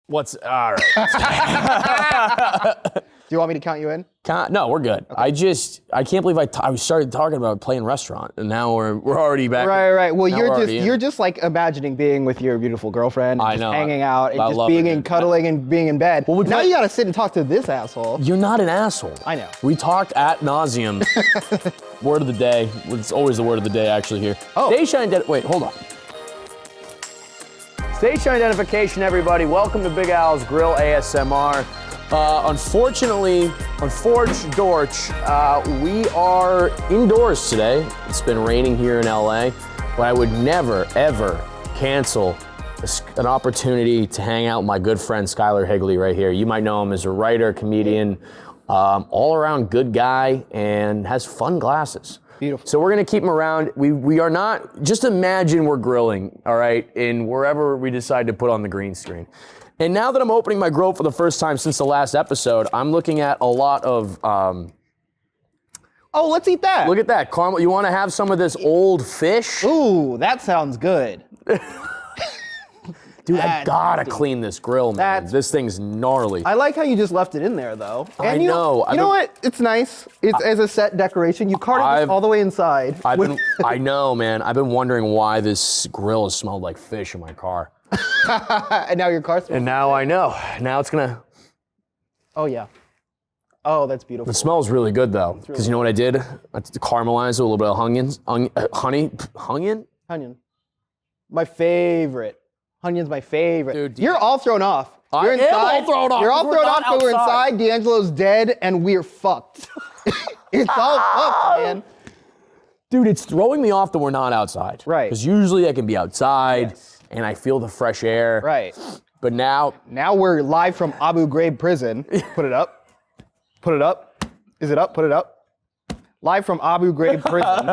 What's all right? Do you want me to count you in? No, we're good. Okay. I can't believe I started talking about playing restaurant, and now we're already back. Right. Well, you're just like imagining being with your beautiful girlfriend, and just hanging out, and just being in cuddling and being in bed. Well, now you gotta sit and talk to this asshole. You're not an asshole. I know. We talked ad nauseum. Word of the day. It's always the word of the day actually here. Oh. Wait, hold on. Station identification, everybody. Welcome to Big Al's Grill ASMR. Unfortunately, we are indoors today. It's been raining here in LA, but I would never, ever cancel an opportunity to hang out with my good friend Skyler Higley right here. You might know him as a writer, comedian, all-around good guy, and has fun glasses. Beautiful. So we're gonna keep him around. We are not, just imagine we're grilling, all right, in wherever we decide to put on the green screen. And now that I'm opening my grill for the first time since the last episode, I'm looking at a lot of, oh, let's eat that. Look at that, Carmel. You wanna have some of this old fish? Ooh, that sounds good. Dude, I gotta clean this grill, man. This thing's gnarly. I like how you just left it in there, though. And I know. You know what? It's nice. It's as a set decoration. You carted it all the way inside. I know, man. I've been wondering why this grill has smelled like fish in my car. And now your car smells. And now I know. Now it's gonna. Oh yeah. Oh, that's beautiful. It smells really good though, because you know what I did? I caramelized it with a little bit of Onion. My favorite. Onion's my favorite. Dude, you're all thrown off. You're I am all thrown off. You're all thrown off, but we're inside. D'Angelo's dead, and we're fucked. It's all fucked, man. Dude, it's throwing me off that we're not outside. Right. Because usually I can be outside, and I feel the fresh air. Right. But now we're live from Abu Ghraib prison. Put it up. Put it up. Is it up? Put it up. Live from Abu Ghraib prison.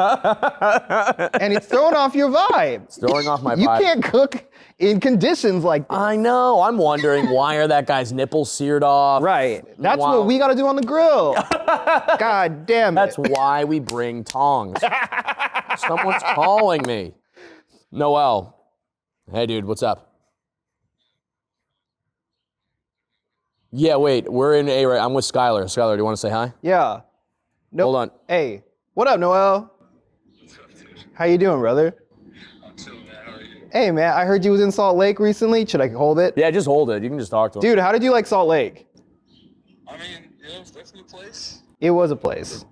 And it's throwing off your vibe. It's throwing off my vibe. You can't cook in conditions like this. I know. I'm wondering why are that guy's nipples seared off? Right. That's what we got to do on the grill. God damn it. That's why we bring tongs. Someone's calling me. Noel. Hey, dude, what's up? Yeah, wait. We're in A right. I'm with Skyler. Skyler, do you want to say hi? Yeah. Nope. Hold on. Hey, what up, Noel? What's up, dude? How you doing, brother? I'm chilling, man. How are you? Hey, man, I heard you was in Salt Lake recently. Should I hold it? Yeah, just hold it. You can just talk to him. Dude, how did you like Salt Lake? I mean, it was definitely a place. It was a place.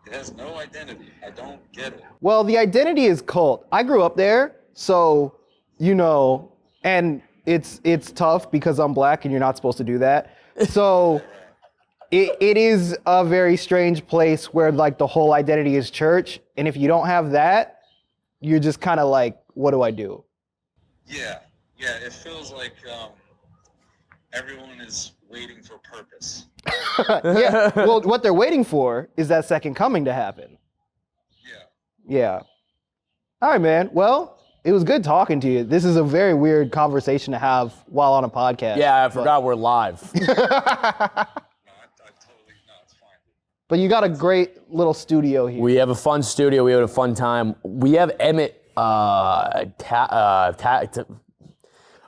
It has no identity. I don't get it. Well, the identity is cult. I grew up there, so, you know, and it's tough because I'm black and you're not supposed to do that. So it is a very strange place where like the whole identity is church. And if you don't have that, you're just kind of like, what do I do? Yeah, it feels like everyone is waiting for purpose. Yeah, well, what they're waiting for is that second coming to happen. Yeah. All right, man. Well, it was good talking to you. This is a very weird conversation to have while on a podcast. Yeah, I forgot we're live. No, I totally, no, it's fine. But you got a great little studio here. We have a fun studio. We had a fun time. We have Emmett. I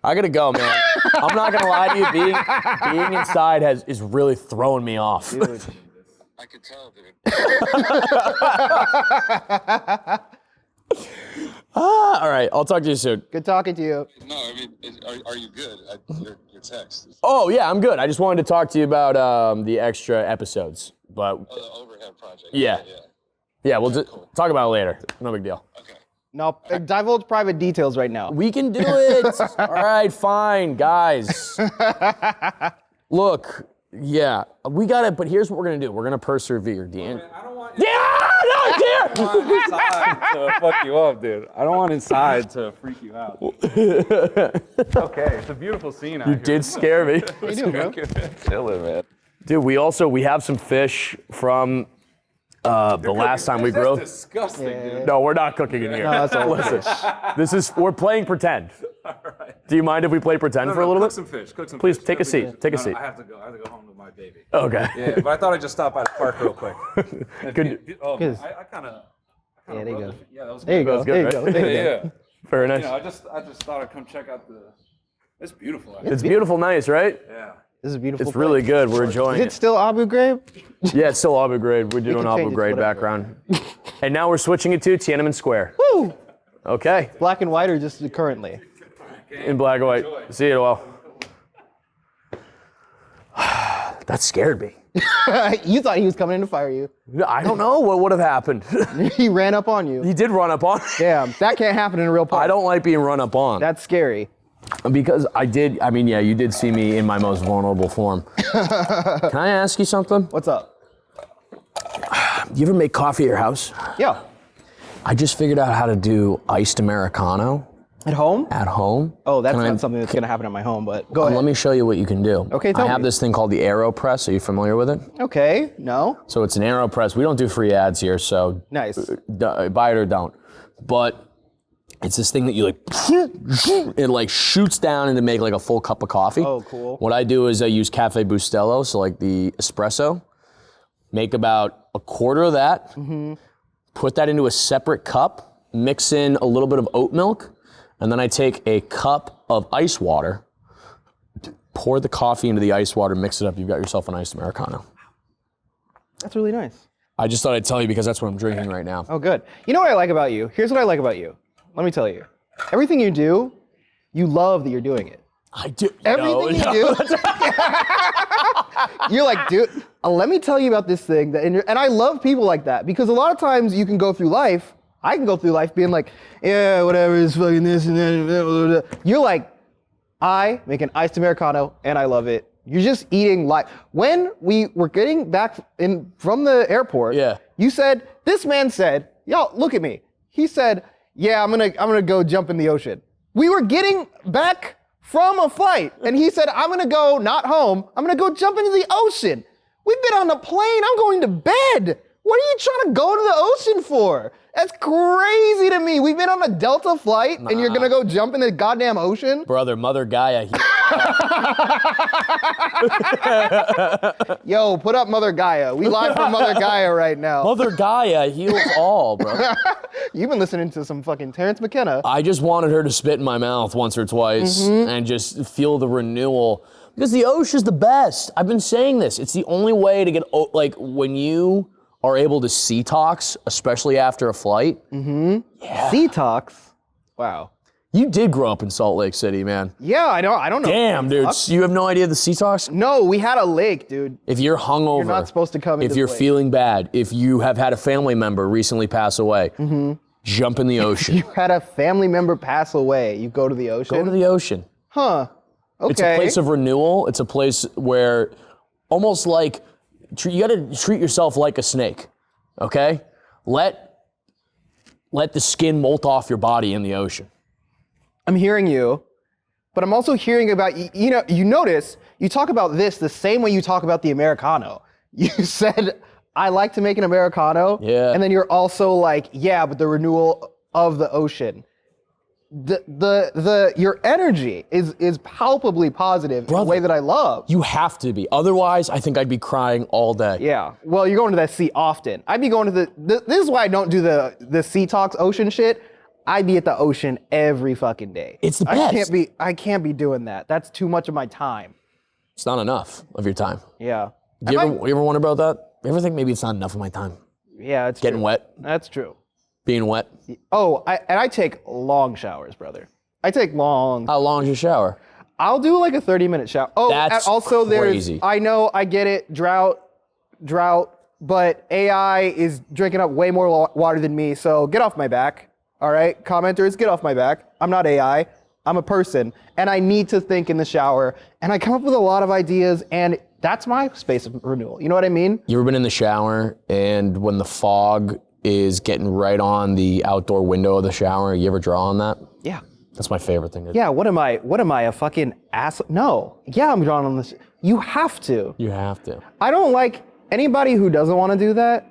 gotta go, man. I'm not gonna lie to you. Being inside is really throwing me off. Dude. I could tell, dude. All right, I'll talk to you soon. Good talking to you. No, I mean, are you good? Your text. Oh yeah, I'm good. I just wanted to talk to you about the extra episodes, but Oh, the overhead project. Yeah. We'll Cool. talk about it later. No big deal. Okay. No, divulge private details right now. We can do it. All right, fine, guys. Look, yeah, we got it. But here's what we're gonna do. We're gonna persevere, Dan. I don't want Yeah, inside to fuck you up, dude. I don't want inside to freak you out. It's okay. It's a beautiful scene out you here. did scare me, How you doing, bro? Chilling, man. dude. We have some fish from the last time we grilled. That's disgusting, dude. No, we're not cooking in here. No, that's all Listen, we're playing pretend. All right. Do you mind if we play pretend for a little cook bit? some fish. Cook some Please fish. take a seat. Take a seat. I have to go. I have to go home to my baby. Okay. Yeah, but I thought I'd just stop by the park real quick. Good. Oh, Good. I kind of. Yeah, there you go. Yeah, that was There you good. go. That's good, There you right? go. There you go. Yeah. Very You nice. know, I just thought I'd come check out the. It's beautiful. It's beautiful, nice, right? Yeah. This is a beautiful. It's really place. good. We're enjoying Is it still Abu Ghraib? Yeah, it's still Abu Ghraib. We're doing can Abu change it, Ghraib whatever. background. And now we're switching it to Tiananmen Square. Woo! Okay. Black and white or just currently? In black and white. See you, Noel. That scared me. You thought he was coming in to fire you. I don't know what would have happened. He ran up on you. He did run up on me. Damn, that can't happen in a real park. I don't like being run up on. That's scary. Because you did see me in my most vulnerable form. Can I ask you something? What's up? You ever make coffee at your house? Yeah. I just figured out how to do iced Americano At home? at home. Oh, that's Can I- not something that's gonna happen at my home, but go ahead. Let me show you what you can do. Okay, tell I have me. this thing called the AeroPress. Are you familiar with it? Okay, no? So it's an AeroPress. We don't do free ads here, so Nice. buy it or don't. But it's this thing that you like, it like shoots down into make like a full cup of coffee. Oh, cool. What I do is I use Cafe Bustelo, so like the espresso, make about a quarter of that, Mm-hmm. put that into a separate cup, mix in a little bit of oat milk, and then I take a cup of ice water, pour the coffee into the ice water, mix it up, you've got yourself an iced Americano. That's really nice. I just thought I'd tell you because that's what I'm drinking right now. Oh, good. You know what I like about you? Here's what I like about you. Let me tell you. Everything you do, you love that you're doing it. I do. Everything you do, you're like, dude, let me tell you about this thing. And I love people like that because a lot of times you can go through life, I can go through life being like, yeah, whatever, it's fucking this and that. You're like, I make an iced Americano and I love it. You're just eating life. When we were getting back from the airport, Yeah. you said, this man said, y'all, look at me. He said, yeah, I'm gonna go jump in the ocean. We were getting back from a flight, and he said, I'm gonna go, not home, I'm gonna go jump into the ocean. We've been on a plane, I'm going to bed. What are you trying to go to the ocean for? That's crazy to me. We've been on a Delta flight, and you're gonna go jump in the goddamn ocean? Brother, Mother Gaia. Yo, put up Mother Gaia. We live from Mother Gaia right now. Mother Gaia heals all, bro. You've been listening to some fucking Terrence McKenna. I just wanted her to spit in my mouth once or twice and just feel the renewal. Because the ocean's the best. I've been saying this. It's the only way to get, like, when you are able to detox, especially after a flight. Detox. Wow. You did grow up in Salt Lake City, man. Yeah, I don't know. Damn, dude. Detox? You have no idea the detox? No, we had a lake, dude. If you're hungover, You're not supposed to come into if you're the lake. feeling bad, if you have had a family member recently pass away, jump in the ocean. You had a family member pass away. You go to the ocean? Go to the ocean. Huh. Okay. It's a place of renewal. It's a place where almost like you got to treat yourself like a snake, okay? Let the skin molt off your body in the ocean. I'm hearing you, but I'm also hearing about, you notice, you talk about this the same way you talk about the Americano. You said, I like to make an Americano. Yeah. And then you're also like, yeah, but the renewal of the ocean. Your energy is palpably positive in a way that I love. You have to be. Otherwise, I think I'd be crying all day. Yeah. Well, you're going to that sea often. I'd be going to this is why I don't do the sea talks ocean shit. I'd be at the ocean every fucking day. It's the best. I can't be doing that. That's too much of my time. It's not enough of your time. Yeah. You ever wonder about that? You ever think maybe it's not enough of my time? Yeah, it's Getting true. wet, That's true. being wet. Oh, I take long showers, brother. I take long. How long is your shower? I'll do like a 30-minute shower. Oh, That's and also crazy. I know, I get it, drought, but AI is drinking up way more water than me, so get off my back. All right, commenters, get off my back. I'm not AI, I'm a person, and I need to think in the shower, and I come up with a lot of ideas, and that's my space of renewal. You know what I mean? You ever been in the shower and when the fog is getting right on the outdoor window of the shower, you ever draw on that? Yeah. That's my favorite thing to do. Yeah, what am I, a fucking ass? No. Yeah, I'm drawing on this. You have to. You have to. I don't like anybody who doesn't want to do that.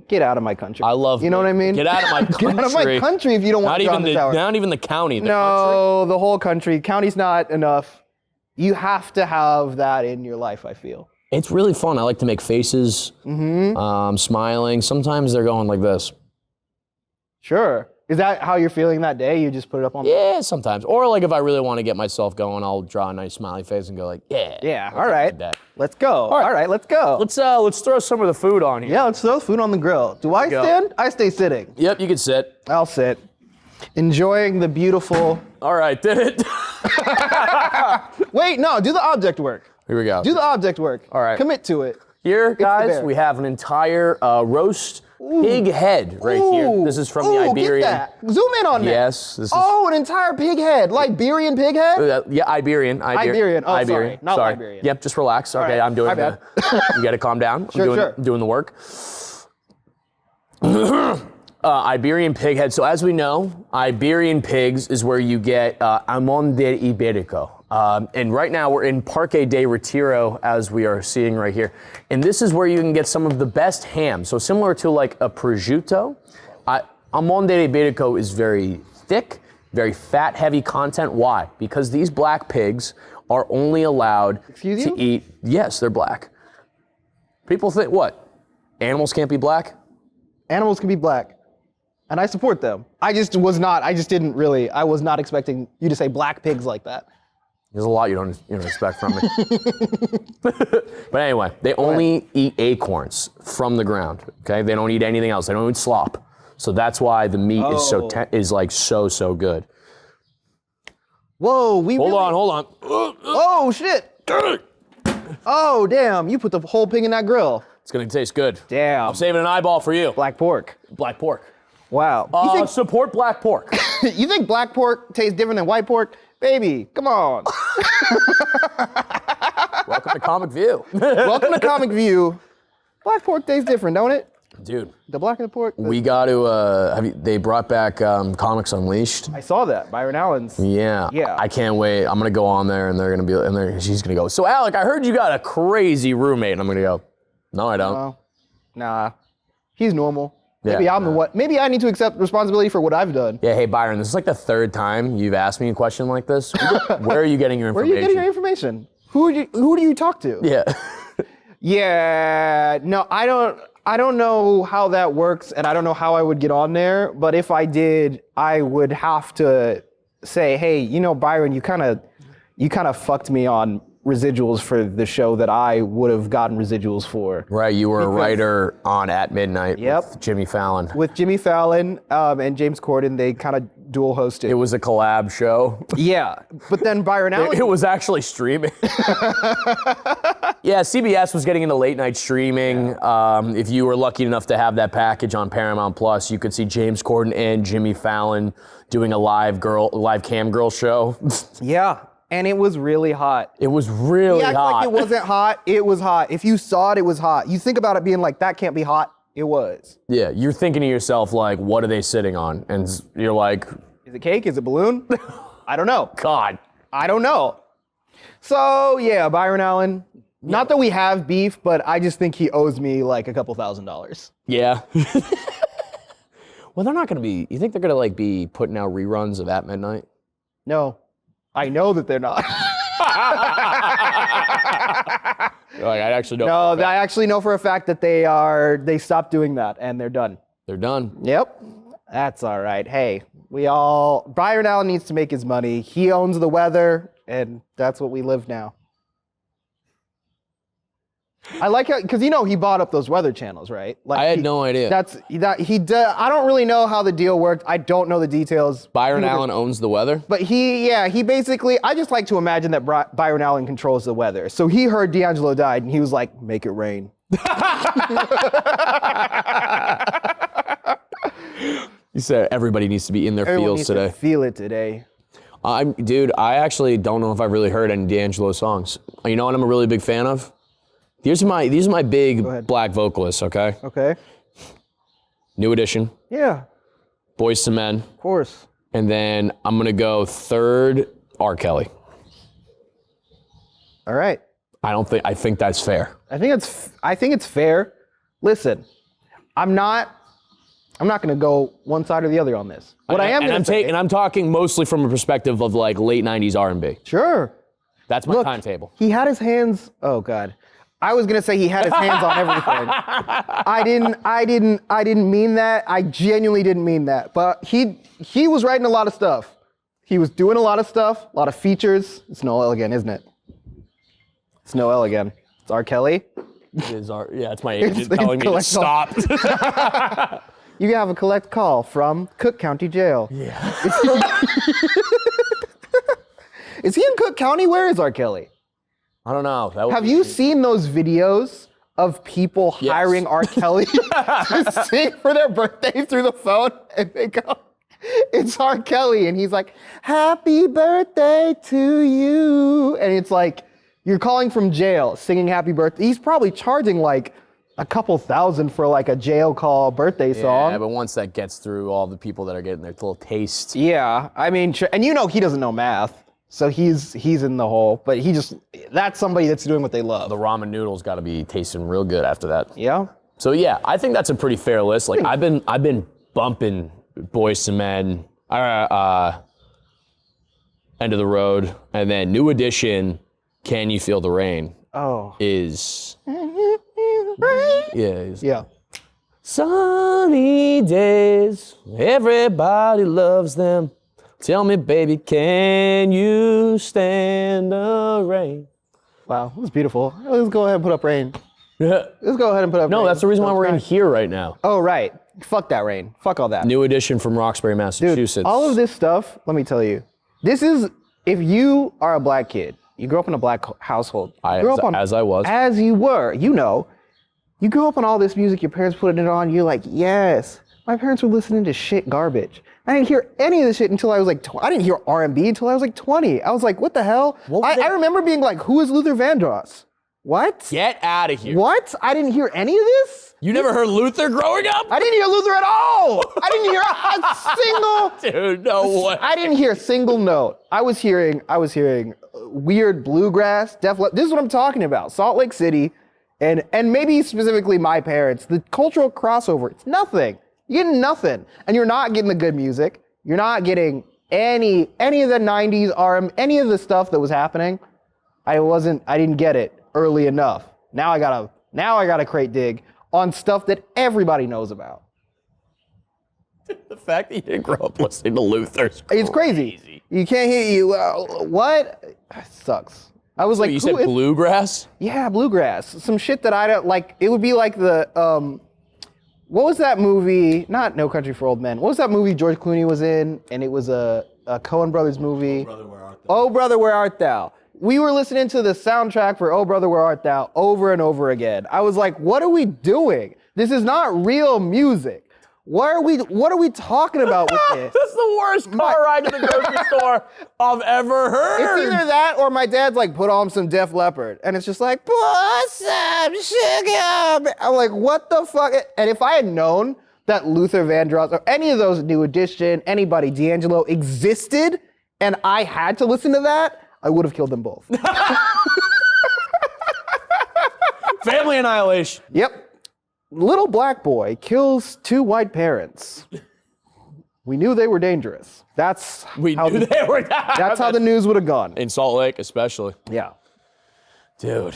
Get out of my country. I love You know what I mean? Get out of my country. Get out of my country if you don't want to draw in the shower. Not even the county. No, the whole country. County's not enough. You have to have that in your life, I feel. It's really fun. I like to make faces, smiling. Sometimes they're going like this. Sure. Is that how you're feeling that day? You just put it up on Yeah, sometimes. Or like if I really want to get myself going, I'll draw a nice smiley face and go like, yeah. Yeah, all right. Like that. Let's go. All right, let's go. Let's throw some of the food on here. Yeah, let's throw food on the grill. Do I Go. stand? I stay sitting. Yep, you can sit. I'll sit. Enjoying the beautiful... All right, did it? Wait, no, do the object work. Here we go. Do the object work. All right. Commit to it. Here, the guys, bear. we have an entire roast pig head right here. This is from the Iberian. Get that. Zoom in on that. Yes, this is. Oh, an entire pig head. Liberian pig head? Yeah, Iberian. Iberian. Oh, sorry. Not sorry. Liberian. Yep, just relax. Okay, right. I'm doing My the. You got to calm down. Sure. I'm doing the work. Iberian pig head. So as we know, Iberian pigs is where you get Amon de Iberico. And right now we're in Parque de Retiro, as we are seeing right here. And this is where you can get some of the best ham. So similar to like a prosciutto, Amon de Iberico is very thick, very fat, heavy content. Why? Because these black pigs are only allowed to eat. Yes, they're black. People think what? Animals can't be black? Animals can be black. And I support them. I was not expecting you to say black pigs like that. There's a lot you don't expect from me. But anyway, they only eat acorns from the ground. Okay, they don't eat anything else. They don't eat slop. So that's why the meat is so good. Whoa, Hold on. Oh shit! Oh damn! You put the whole pig in that grill. It's gonna taste good. Damn. I'm saving an eyeball for you. Black pork. Black pork. Wow. Support black pork. You think black pork tastes different than white pork? Baby, come on. Welcome to Comic View. Welcome to Comic View. Black pork tastes different, don't it? Dude. The black and the pork. We got to, they brought back Comics Unleashed. I saw that, Byron Allen's. Yeah. Yeah. I can't wait. I'm going to go on there and they're going to be, she's going to go, so Alec, I heard you got a crazy roommate. And I'm going to go, no, I don't. Nah, he's normal. Yeah, Maybe I'm the what? Maybe I need to accept responsibility for what I've done. Yeah, hey Byron, this is like the third time you've asked me a question like this. Where are you getting your information? Where are you getting your information? Who do you talk to? Yeah. Yeah, no, I don't know how that works, and I don't know how I would get on there, but if I did, I would have to say, hey, Byron, you kind of fucked me on residuals for the show that I would have gotten residuals for. Right, you were a writer on At Midnight with Jimmy Fallon. With Jimmy Fallon and James Corden, they kind of dual hosted. It was a collab show. Yeah, but then Byron Allen... It was actually streaming. Yeah, CBS was getting into late night streaming. If you were lucky enough to have that package on Paramount Plus, you could see James Corden and Jimmy Fallon doing a live cam girl show. Yeah. And it was really hot. It was really hot. Like it wasn't hot. It was hot. If you saw it, it was hot. You think about it being like, that can't be hot. It was. Yeah, you're thinking to yourself, like, what are they sitting on? And you're like... Is it cake? Is it balloon? I don't know. God. I don't know. So, yeah, Byron Allen. Not that we have beef, but I just think he owes me like a couple $1,000s. Yeah. Well, they're not going to be... You think they're going to, like, be putting out reruns of At Midnight? No. I know that they're not. Like, I actually don't. No, I actually know for a fact that they stopped doing that and they're done. They're done. Yep. That's all right. Hey, Byron Allen needs to make his money. He owns the weather and that's what we live now. I like how, because he bought up those weather channels, right? Like I had no idea. I don't really know how the deal worked. I don't know the details. Byron Allen owns the weather? But he basically, I just like to imagine that Byron Allen controls the weather. So he heard D'Angelo died and he was like, make it rain. You said everybody needs to be in their feels today. To feel it today. Dude, I actually don't know if I've really heard any D'Angelo songs. You know what I'm a really big fan of? These are my big black vocalists, okay? Okay. New Edition. Yeah. Boyz II Men. Of course. And then I'm going to go third, R. Kelly. All right. I think that's fair. I think it's fair. Listen, I'm not going to go one side or the other on this. What I am going to say, and I'm talking mostly from a perspective of like late 90s R&B. Sure. That's my Look, timetable. He had his hands, oh God. I was gonna say he had his hands on everything. I didn't mean that. I genuinely didn't mean that. But he was writing a lot of stuff. He was doing a lot of stuff, a lot of features. It's Noel again, isn't it? It's Noel again. It's R. Kelly. It is it's my agent telling me to stop. You have a collect call from Cook County Jail. Yeah. Is he in Cook County? Where is R. Kelly? I don't know. Have you seen those videos of people hiring R. Kelly to sing for their birthday through the phone? And they go, it's R. Kelly. And he's like, happy birthday to you. And it's like, you're calling from jail, singing happy birthday. He's probably charging like a couple thousand for like a jail call birthday song. Yeah, but once that gets through all the people that are getting their little taste. Yeah, I mean, and you know he doesn't know math. So he's in the hole, but that's somebody that's doing what they love. The ramen noodles got to be tasting real good after that. Yeah. So yeah, I think that's a pretty fair list. Like I've been bumping Boyz II Men, End of the Road, and then New Edition, Can You Feel the Rain? Oh. Is Yeah. Sunny days, everybody loves them. Tell me, baby, can you stand the rain? Wow, that was beautiful. Let's go ahead and put up rain. Yeah. Let's go ahead and put up rain. No, that's the reason why we're in here right now. Oh, right. Fuck that rain. Fuck all that. New Edition from Roxbury, Dude, Massachusetts. all of this stuff, let me tell you, this is, if you are a black kid, you grew up in a black household. As I was. As you were, you know. You grew up on all this music, your parents putting it on, you're like, yes. My parents were listening to shit garbage. I didn't hear any of this shit until I was like, I didn't hear R&B until I was like 20. I was like, what the hell? I remember being like, who is Luther Vandross? What? Get out of here. What? I didn't hear any of this? You never heard Luther growing up? I didn't hear Luther at all. I didn't hear a single. Dude, no way. I didn't hear a single note. I was hearing weird bluegrass, Def Leppard. This is what I'm talking about. Salt Lake City, and maybe specifically my parents. The cultural crossover. It's nothing. You're getting nothing, and you're not getting the good music. You're not getting any of the '90s any of the stuff that was happening. I didn't get it early enough. Now I gotta crate dig on stuff that everybody knows about. The fact that you didn't grow up listening to Luther's It's crazy. You can't hear you. What? It sucks. I was like, you said bluegrass? Yeah, bluegrass. Some shit that I don't like. It would be like the what was that movie? Not No Country for Old Men. What was that movie George Clooney was in? And it was a Coen Brothers movie. Oh, Brother, Where Art Thou? Oh, Brother, Where Art Thou? We were listening to the soundtrack for Oh, Brother, Where Art Thou over and over again. I was like, what are we doing? This is not real music. What are we talking about with this? That's the worst car ride to the grocery store I've ever heard. It's either that or my dad's like, put on some Def Leppard. And it's just like, put some sugar. I'm like, what the fuck? And if I had known that Luther Vandross or any of those New Edition, anybody, D'Angelo existed, and I had to listen to that, I would have killed them both. Family annihilation. Yep. Little black boy kills 2 white parents. We knew they were dangerous. That's how the news would have gone. In Salt Lake, especially. Yeah. Dude,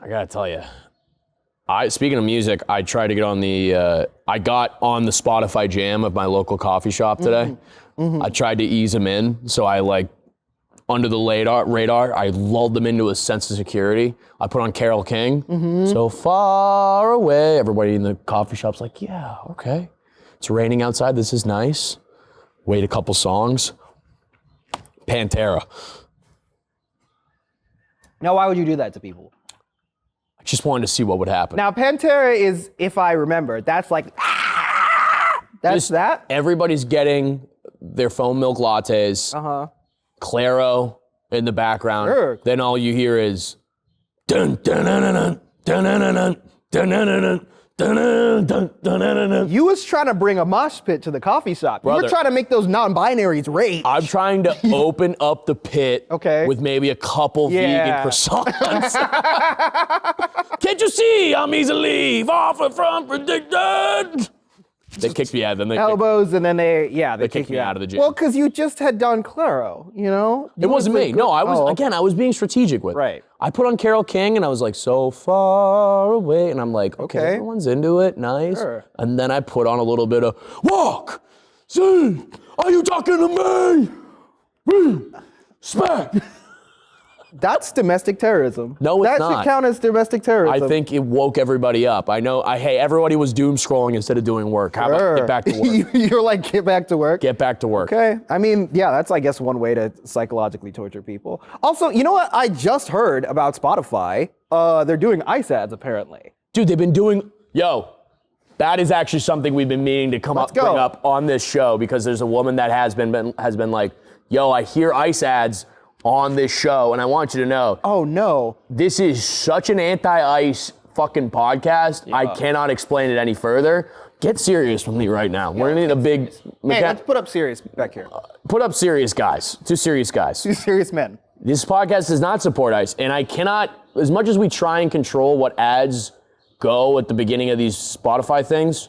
I gotta tell you. Speaking of music, I tried to get on I got on the Spotify jam of my local coffee shop today. Mm-hmm. I tried to ease them in, so I under the radar, I lulled them into a sense of security. I put on Carole King, So Far Away. Everybody in the coffee shop's like, yeah, okay. It's raining outside, this is nice. Wait a couple songs. Pantera. Now, why would you do that to people? I just wanted to see what would happen. Now, Pantera is, if I remember, that's like, that? Everybody's getting their foam milk lattes. Claro in the background. Sure. Then all you hear is dun dun dun dun dun dun dun dun dun dun dun dun. You was trying to bring a mosh pit to the coffee shop. You were trying to make those non-binaries rage. I'm trying to open up the pit with maybe a couple vegan croissants. Can't you see I'm easily far from predicted? They kicked me out. Then they elbows, and then they kicked me out of the gym. Well, because you just had Don Claro, you know? It wasn't me. No, I was being strategic with it. Right. I put on Carole King and I was like, so far away. And I'm like, okay, everyone's into it. Nice. Sure. And then I put on a little bit of, walk, see, are you talking to me? Smack. That's domestic terrorism. No, it's that not. That should count as domestic terrorism. I think it woke everybody up. I know, hey, everybody was doom scrolling instead of doing work. How about get back to work? You're like, get back to work? Get back to work. Okay. I mean, yeah, that's, I guess, one way to psychologically torture people. Also, you know what? I just heard about Spotify. They're doing ICE ads, apparently. Dude, they've been doing, that is actually something we've been meaning to bring up on this show, because there's a woman that has been like, yo, I hear ICE ads on this show, and I want you to know. Oh, no. This is such an anti-ICE fucking podcast. Yeah. I cannot explain it any further. Get serious with me right now. We're gonna need a big... Hey, let's put up serious back here. Put up serious guys. Two serious guys. Two serious men. This podcast does not support ICE, and I cannot, as much as we try and control what ads go at the beginning of these Spotify things,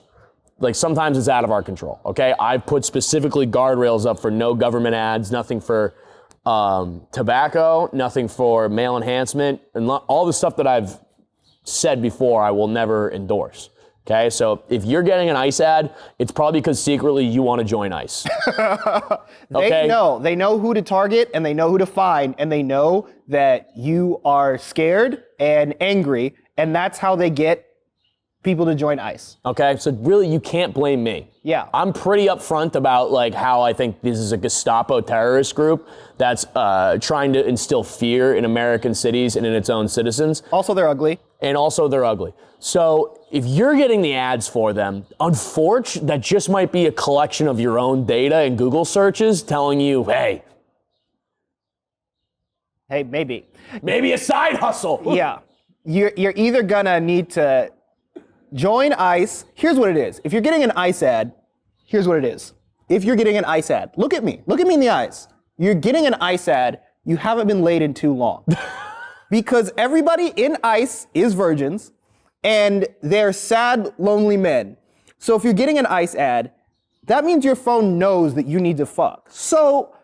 like sometimes it's out of our control, okay? I've put specifically guardrails up for no government ads, nothing for tobacco, nothing for male enhancement, and all the stuff that I've said before I will never endorse. Okay, so if you're getting an ICE ad, it's probably because secretly you want to join ICE. They know who to target, and they know who to find, and they know that you are scared and angry, and that's how they get people to join ICE. Okay, so really you can't blame me. Yeah. I'm pretty upfront about like how I think this is a Gestapo terrorist group that's trying to instill fear in American cities and in its own citizens. Also, they're ugly. And also they're ugly. So if you're getting the ads for them, unfortunately, that just might be a collection of your own data and Google searches telling you, hey, maybe a side hustle. Yeah, you're either gonna need to join ICE. Here's what it is. If you're getting an ICE ad, here's what it is. If you're getting an ICE ad, look at me in the eyes. You're getting an ICE ad, you haven't been laid in too long. Because everybody in ICE is virgins, and they're sad, lonely men. So if you're getting an ICE ad, that means your phone knows that you need to fuck. So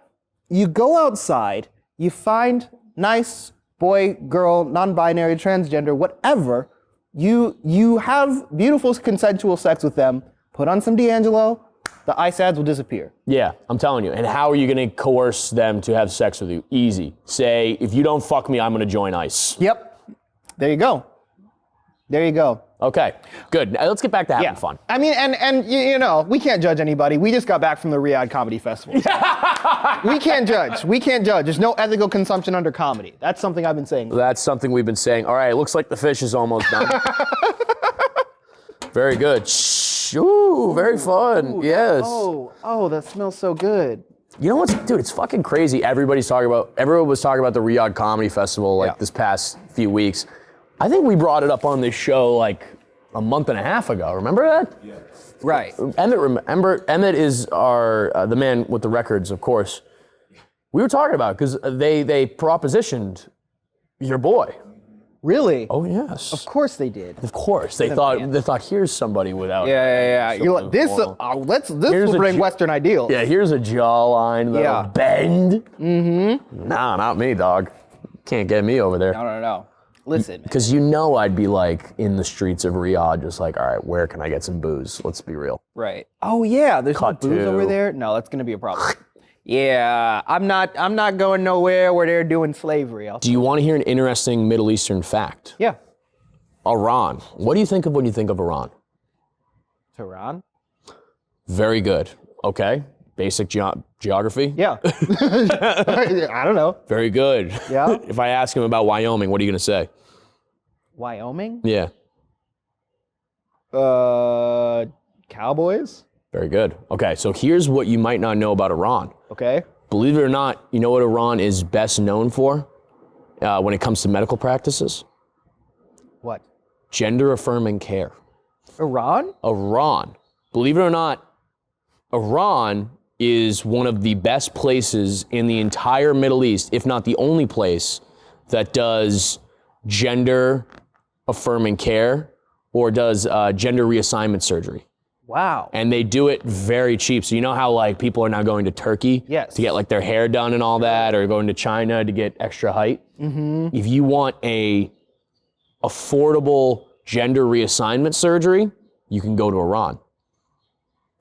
you go outside, you find nice boy, girl, non-binary, transgender, whatever. You have beautiful consensual sex with them, put on some D'Angelo, the ICE ads will disappear. Yeah, I'm telling you. And how are you going to coerce them to have sex with you? Easy. Say, if you don't fuck me, I'm going to join ICE. Yep. There you go. Okay, good. Now, let's get back to having fun. I mean, and you know, we can't judge anybody. We just got back from the Riyadh Comedy Festival. We can't judge. There's no ethical consumption under comedy. That's something I've been saying. That's something we've been saying. All right, it looks like the fish is almost done. Very good. Ooh, very fun. Yes. Oh, that smells so good. You know what's, dude, it's fucking crazy. Everyone was talking about the Riyadh Comedy Festival this past few weeks. I think we brought it up on this show like a month and a half ago. Remember that? Yeah. Right. Emmett is our the man with the records, of course. We were talking about it because they propositioned your boy. Really? Oh yes. Of course they did. Of course they thought here's somebody without. Yeah. You're like this. This will bring Western ideals. Yeah. Here's a jawline that'll bend. Mm-hmm. Nah, not me, dog. Can't get me over there. No. Listen. Because I'd be like in the streets of Riyadh, just like, all right, where can I get some booze? Let's be real. Right. Oh yeah, there's no Cut booze to- over there. No, that's gonna be a problem. Yeah, I'm not going nowhere where they're doing slavery. Do you want to hear an interesting Middle Eastern fact? Yeah. Iran. What do you think of when you think of Iran? Tehran? Very good. Okay. Basic geography? Yeah. I don't know. Very good. Yeah. If I ask him about Wyoming, what are you going to say? Wyoming? Yeah. Cowboys? Very good. Okay, so here's what you might not know about Iran. Okay. Believe it or not, you know what Iran is best known for when it comes to medical practices? What? Gender-affirming care. Iran? Iran. Believe it or not, Iran is one of the best places in the entire Middle East, if not the only place, that does gender-affirming care or does gender reassignment surgery. Wow. And they do it very cheap. So you know how like people are now going to Turkey Yes. to get like their hair done and all that, or going to China to get extra height? If you want a affordable gender reassignment surgery, you can go to Iran.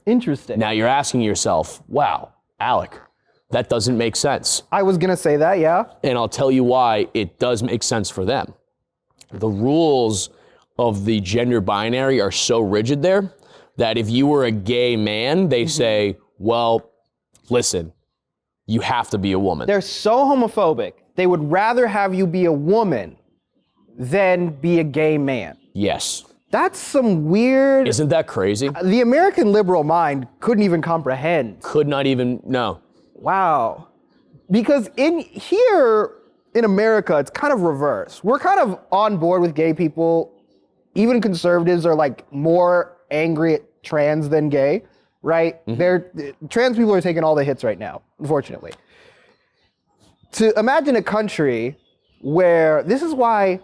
Interesting. Now you're asking yourself, wow, Alec, that doesn't make sense. I was gonna say that, yeah. And I'll tell you why it does make sense for them. The rules of the gender binary are so rigid there that if you were a gay man, they say, well, listen, you have to be a woman. They're so homophobic. They would rather have you be a woman than be a gay man. Yes. That's some weird. Isn't that crazy? The American liberal mind couldn't even comprehend. Could not even, no. Wow. Because here in America, it's kind of reverse. We're kind of on board with gay people. Even conservatives are like more angry at trans than gay, right? Trans people are taking all the hits right now, unfortunately. To imagine a country where, this is why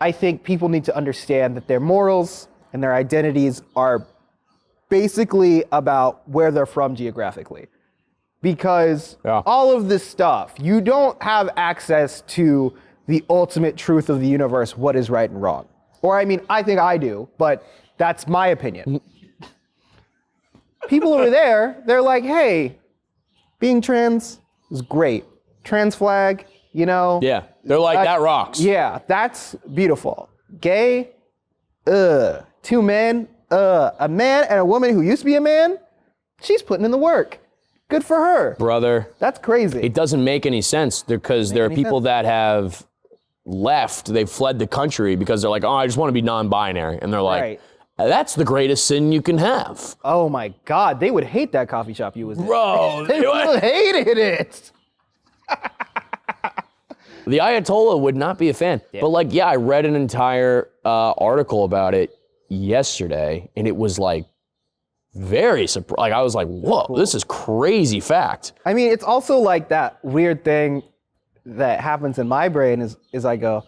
I think people need to understand that their morals and their identities are basically about where they're from geographically. Because all of this stuff, you don't have access to the ultimate truth of the universe, what is right and wrong. Or I mean, I think I do, but that's my opinion. People over there, they're like, hey, being trans is great. Trans flag, you know? Yeah, they're like, that rocks. Yeah, that's beautiful. Gay, two men, a man and a woman who used to be a man, she's putting in the work. Good for her. Brother. That's crazy. It doesn't make any sense because there are people that have left, they've fled the country because they're like, oh, I just want to be non-binary. And they're like, that's the greatest sin you can have. Oh my God, they would hate that coffee shop you was in. Bro, They would hated it. the Ayatollah would not be a fan. But like, yeah, I read an entire article about it yesterday, and it was like very surprising. Like, I was like, whoa, this is crazy fact. I mean, it's also like that weird thing that happens in my brain is I go,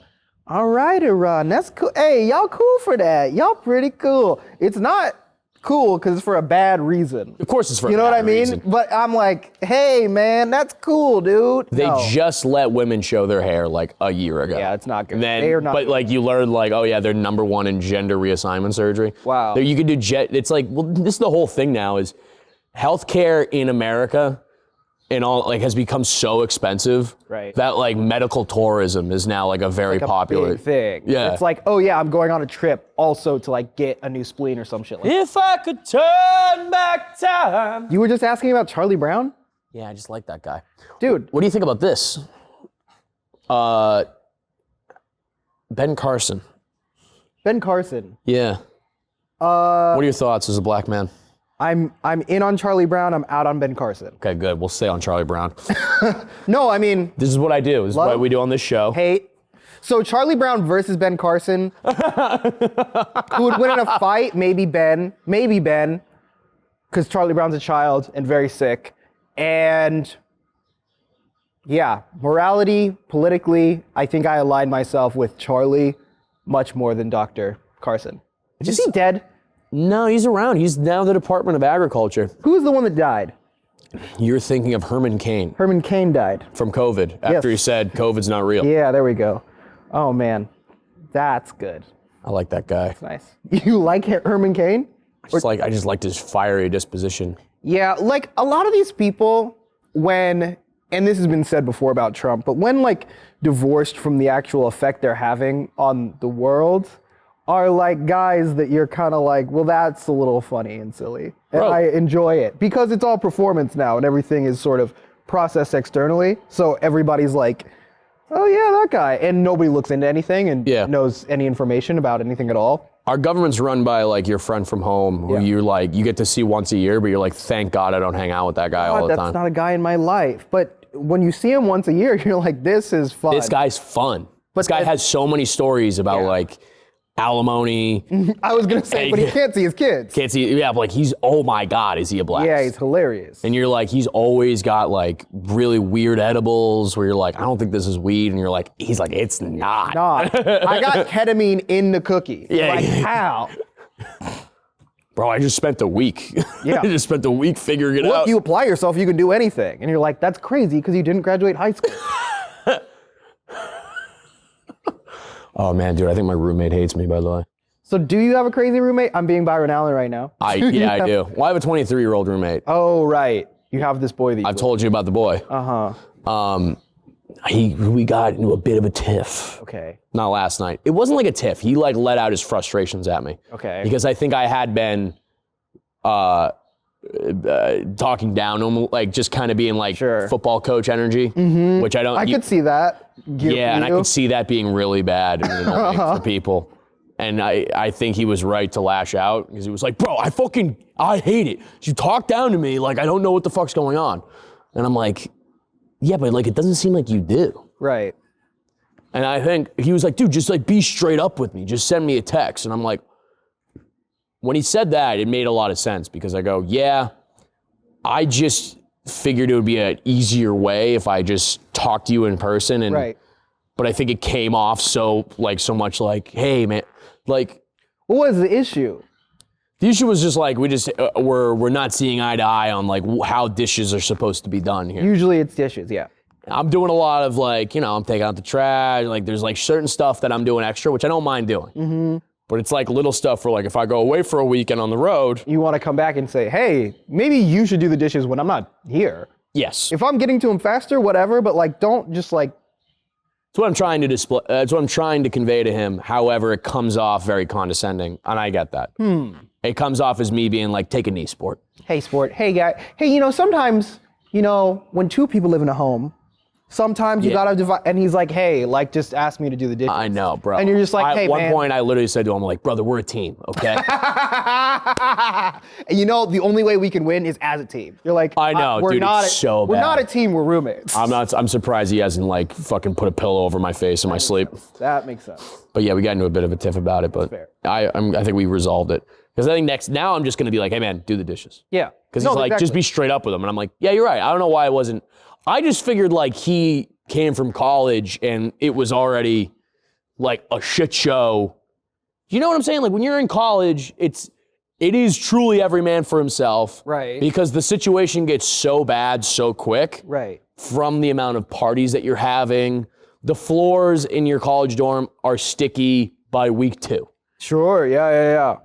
all right, Iran, that's cool. Hey, y'all cool for that. Y'all pretty cool. It's not cool because it's for a bad reason. Of course it's for a bad reason. You know what I mean? reason. But I'm like, hey, man, that's cool, dude. They No. just let women show their hair like a year ago. Yeah, it's not good. And then, They are not but good. like you learn like, oh yeah, they're number one in gender reassignment surgery. Wow. You could do it's like, well, this is the whole thing now is healthcare in America and all like has become so expensive that like medical tourism is now like a very popular big thing. Yeah. It's like, oh yeah, I'm going on a trip also to like get a new spleen or some shit like that. If I could turn back time. You were just asking about Charlie Brown? Yeah, I just like that guy. Dude. What do you think about this? Ben Carson. Ben Carson. Yeah. What are your thoughts as a black man? I'm in on Charlie Brown, I'm out on Ben Carson. Okay, good. We'll stay on Charlie Brown. No, I mean, This is what I do. This is what we do on this show. hate. So Charlie Brown versus Ben Carson. Who would win in a fight? Maybe Ben. Maybe Ben. Because Charlie Brown's a child and very sick. And yeah, morality, politically, I think I align myself with Charlie much more than Dr. Carson. Is he dead? No, he's around. He's now the Department of Agriculture. Who's the one that died? You're thinking of Herman Cain Herman Cain died. from COVID after he said COVID's not real. Yeah, there we go. Oh man, that's good. I like that guy. Nice. You like Herman Cain? I just liked his fiery disposition. Yeah, like a lot of these people, when, and this has been said before about Trump, but when like divorced from the actual effect they're having on the world, are like guys that you're kind of like, well, that's a little funny and silly. And Bro. I enjoy it because it's all performance now and everything is sort of processed externally. So everybody's like, oh yeah, that guy. And nobody looks into anything and knows any information about anything at all. Our government's run by like your friend from home who you get to see once a year, but you're like, thank God I don't hang out with that guy all the That's time. not a guy in my life. But when you see him once a year, you're like, this is fun. This guy's fun. This guy has so many stories about like alimony. I was gonna say, but he can't see his kids. Can't see, yeah, but like he's, oh my God, is he a blast? Yeah, he's hilarious. And you're like, he's always got like really weird edibles where you're like, I don't think this is weed. And you're like, he's like, it's not. Nah, I got ketamine in the cookie. Yeah. Like, how? bro, I just spent a week. Yeah. I just spent a week figuring it Well, out. if you apply yourself, you can do anything. And you're like, that's crazy because you didn't graduate high school. Oh man, dude, I think my roommate hates me, by the way. So do you have a crazy roommate? I'm being Byron Allen right now. I do. Well, I have a 23-year-old roommate. Oh, right. You have this boy that you I've told you about the boy. Uh-huh. We got into a bit of a tiff. Okay. Not last night. It wasn't like a tiff. He like let out his frustrations at me. Okay. Because I think I had been talking down to him, like just kind of being like football coach energy, which I don't. I could see that. And I could see that being really bad and annoying for people. And I think he was right to lash out because he was like, bro, I hate it. You talk down to me like I don't know what the fuck's going on. And I'm like, yeah, but like it doesn't seem like you do. Right. And I think he was like, dude, just like be straight up with me. Just send me a text. And I'm like, when he said that, it made a lot of sense because I go, yeah, I just figured it would be an easier way if I just talked to you in person. And Right. But I think it came off so much like, hey man, like. What was the issue? The issue was just like, we're not seeing eye to eye on like how dishes are supposed to be done here. Usually it's dishes, yeah. I'm doing a lot of like, I'm taking out the trash. Like there's like certain stuff that I'm doing extra, which I don't mind doing. Mm-hmm. But it's like little stuff where like if I go away for a weekend on the road. You want to come back and say, hey, maybe you should do the dishes when I'm not here. Yes. If I'm getting to them faster, whatever, but like don't just like. That's what I'm trying to display. That's what I'm trying to convey to him. However, it comes off very condescending, and I get that. It comes off as me being like, take a knee, sport. Hey, sport. Hey, guy. Hey, sometimes, when two people live in a home, sometimes you gotta divide. And he's like, hey, like, just ask me to do the dishes. I know, bro. And you're just like, hey, at one man. point, I literally said to him, like, brother, we're a team, okay? And the only way we can win is as a team. You're like, I know, we're dude, not it's so we're bad. not a team, we're roommates. I'm surprised he hasn't like fucking put a pillow over my face in my sleep. That makes sense. But yeah, we got into a bit of a tiff about it, but fair. I think we resolved it. Because I think now I'm just gonna be like, hey man, do the dishes. Yeah. Because he's like, just be straight up with him. And I'm like, yeah, you're right. I don't know why I wasn't. I just figured like he came from college and it was already like a shit show. You know what I'm saying? Like when you're in college, it is truly every man for himself. Right. Because the situation gets so bad so quick. Right. From the amount of parties that you're having. The floors in your college dorm are sticky by week 2. Sure, yeah.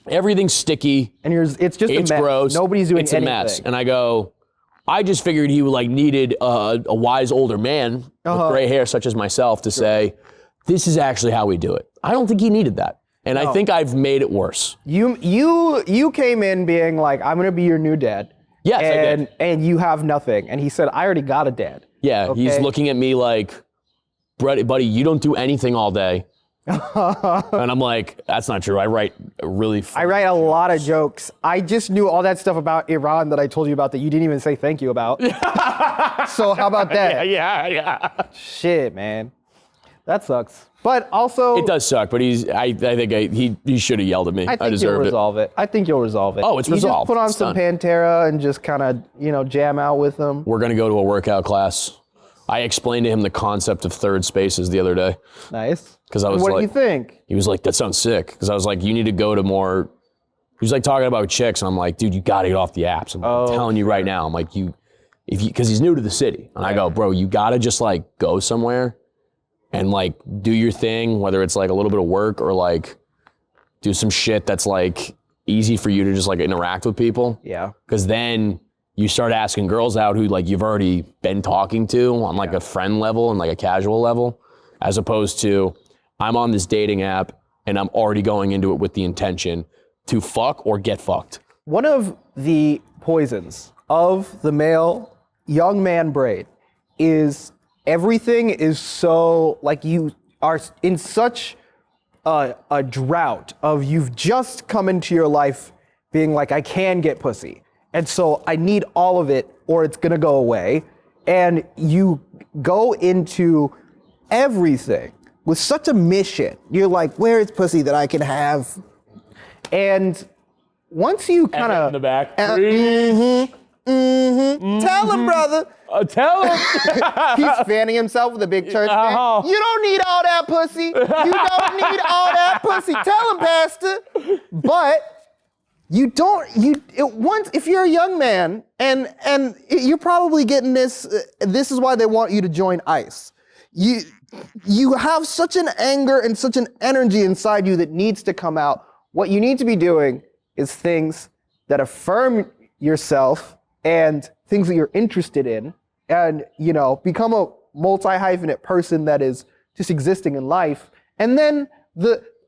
Everything's sticky. And it's just a mess. Gross. Nobody's doing it's anything. A mess. And I go, I just figured he like needed a wise older man with gray hair such as myself to say, this is actually how we do it. I don't think he needed that. And I think I've made it worse. You came in being like, I'm gonna be your new dad. Yes, I did. And you have nothing. And he said, I already got a dad. Yeah, Okay. He's looking at me like, buddy, you don't do anything all day. And I'm like, that's not true. I write really I write a lot of jokes. I just knew all that stuff about Iran that I told you about that you didn't even say thank you about. So how about that? Yeah. Shit, man. That sucks. But also, It does suck, but I think he should have yelled at me. I think you'll resolve it. I think you'll resolve it. Oh, it's You resolved. just put on It's some done. Pantera and just kind of, jam out with them. We're going to go to a workout class. I explained to him the concept of third spaces the other day. Nice. Because I was What like, do you think? He was like, that sounds sick. Because I was like, you need to go to more. He was like talking about chicks, and I'm like, dude, you got to get off the apps. I'm telling you right now. I'm like, because he's new to the city, and I go, bro, you got to just like go somewhere, and like do your thing, whether it's like a little bit of work or like do some shit that's like easy for you to just like interact with people. Yeah. Because then you start asking girls out who like you've already been talking to on like a friend level and like a casual level, as opposed to I'm on this dating app and I'm already going into it with the intention to fuck or get fucked. One of the poisons of the male young man brain is everything is so, like you are in such a drought of you've just come into your life being like, I can get pussy. And so I need all of it or it's gonna go away. And you go into everything with such a mission. You're like, where is pussy that I can have? And once you kind of in the back. Tell him, brother. Tell him. He's fanning himself with a big church fan. Oh. You don't need all that pussy. You don't need all that pussy. Tell him, Pastor. But if you're a young man and you're probably getting this is why they want you to join ICE. You have such an anger and such an energy inside you that needs to come out. What you need to be doing is things that affirm yourself and things that you're interested in, and become a multi-hyphenate person that is just existing in life, and then